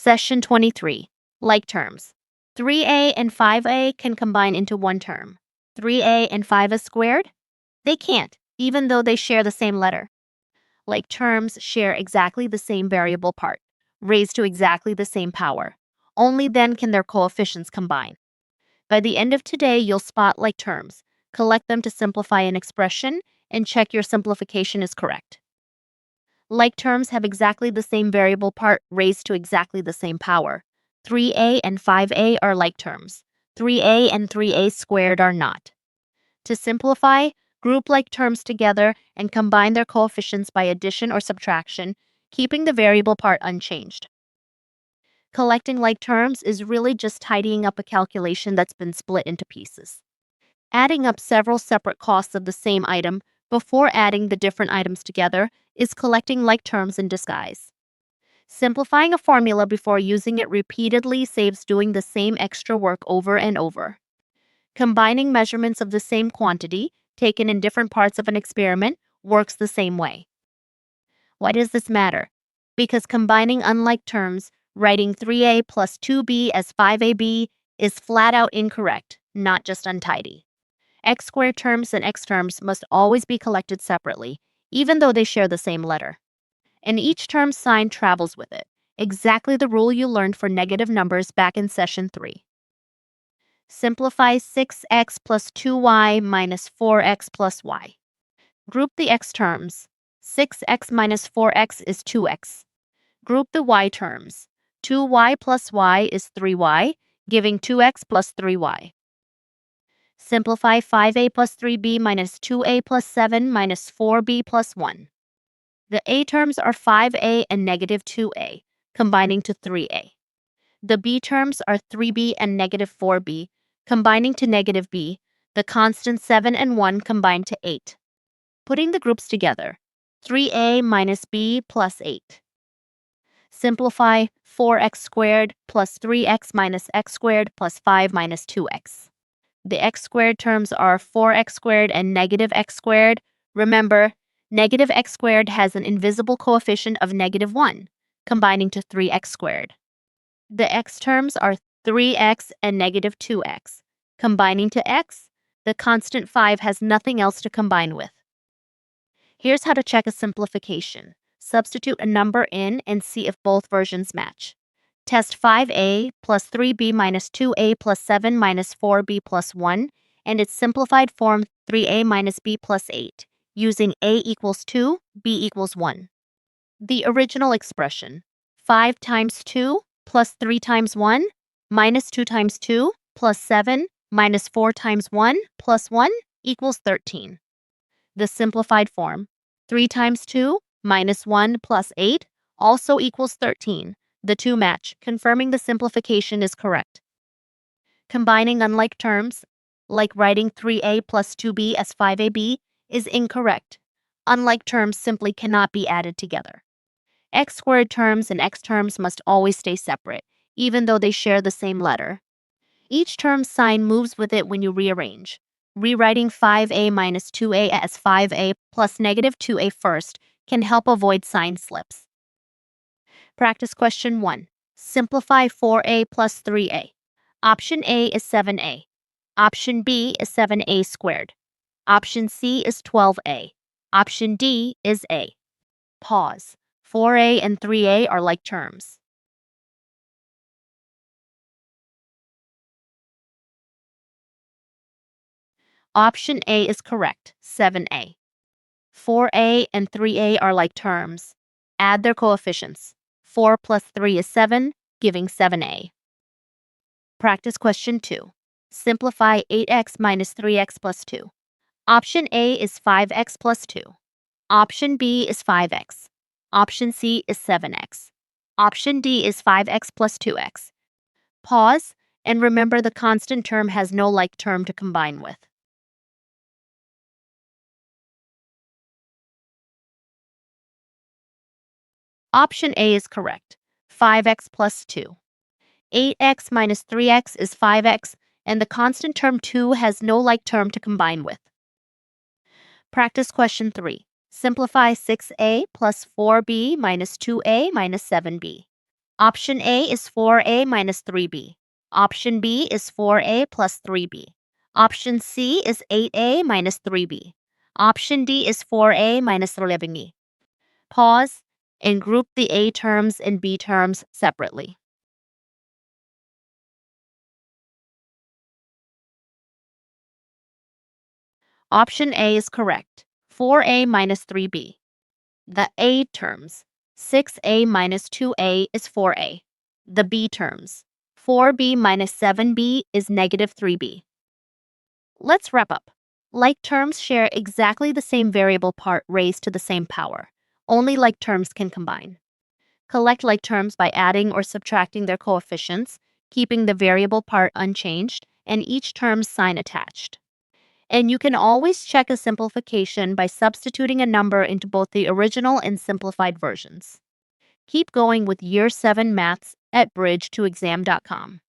Session 23. Like terms. 3a and 5a can combine into one term. 3a and 5a squared? They can't, even though they share the same letter. Like terms share exactly the same variable part, raised to exactly the same power. Only then can their coefficients combine. By the end of today, you'll spot like terms, collect them to simplify an expression, and check your simplification is correct. Like terms have exactly the same variable part raised to exactly the same power. 3a and 5a are like terms. 3a and 3a squared are not. To simplify, group like terms together and combine their coefficients by addition or subtraction, keeping the variable part unchanged. Collecting like terms is really just tidying up a calculation that's been split into pieces. Adding up several separate costs of the same item before adding the different items together is collecting like terms in disguise. Simplifying a formula before using it repeatedly saves doing the same extra work over and over. Combining measurements of the same quantity, taken in different parts of an experiment, works the same way. Why does this matter? Because combining unlike terms, writing 3a plus 2b as 5ab is flat out incorrect, not just untidy. X squared terms and x terms must always be collected separately, even though they share the same letter. And each term's sign travels with it, exactly the rule you learned for negative numbers back in session 3. Simplify 6x plus 2y minus 4x plus y. Group the x terms. 6x minus 4x is 2x. Group the y terms. 2y plus y is 3y, giving 2x plus 3y. Simplify 5a plus 3b minus 2a plus 7 minus 4b plus 1. The a terms are 5a and negative 2a, combining to 3a. The b terms are 3b and negative 4b, combining to negative b. The constant 7 and 1 combine to 8. Putting the groups together, 3a minus b plus 8. Simplify 4x squared plus 3x minus x squared plus 5 minus 2x. The x squared terms are 4x squared and negative x squared. Remember, negative x squared has an invisible coefficient of negative 1, combining to 3x squared. The x terms are 3x and negative 2x. Combining to x, the constant 5 has nothing else to combine with. Here's how to check a simplification. Substitute a number in and see if both versions match. Test 5a plus 3b minus 2a plus 7 minus 4b plus 1 and its simplified form 3a minus b plus 8 using a equals 2, b equals 1. The original expression, 5 times 2 plus 3 times 1 minus 2 times 2 plus 7 minus 4 times 1 plus 1 equals 13. The simplified form, 3 times 2 minus 1 plus 8 also equals 13. The two match, confirming the simplification is correct. Combining unlike terms, like writing 3a plus 2b as 5ab, is incorrect. Unlike terms simply cannot be added together. X squared terms and x terms must always stay separate, even though they share the same letter. Each term's sign moves with it when you rearrange. Rewriting 5a minus 2a as 5a plus negative 2a first can help avoid sign slips. Practice question 1. Simplify 4a plus 3a. Option A is 7a. Option B is 7a squared. Option C is 12a. Option D is a. Pause. 4a and 3a are like terms. Option A is correct, 7a. 4a and 3a are like terms. Add their coefficients. 4 plus 3 is 7, giving 7a. Practice question 2. Simplify 8x minus 3x plus 2. Option A is 5x plus 2. Option B is 5x. Option C is 7x. Option D is 5x plus 2x. Pause and remember the constant term has no like term to combine with. Option A is correct, 5x plus 2. 8x minus 3x is 5x, and the constant term 2 has no like term to combine with. Practice question 3. Simplify 6a plus 4b minus 2a minus 7b. Option A is 4a minus 3b. Option B is 4a plus 3b. Option C is 8a minus 3b. Option D is 4a minus 11b. Pause and group the A terms and B terms separately. Option A is correct. 4a minus 3b. The A terms, 6a minus 2a is 4a. The B terms, 4b minus 7b is negative 3b. Let's wrap up. Like terms share exactly the same variable part raised to the same power. Only like terms can combine. Collect like terms by adding or subtracting their coefficients, keeping the variable part unchanged, and each term's sign attached. And you can always check a simplification by substituting a number into both the original and simplified versions. Keep going with Year 7 Maths at bridge2exam.com.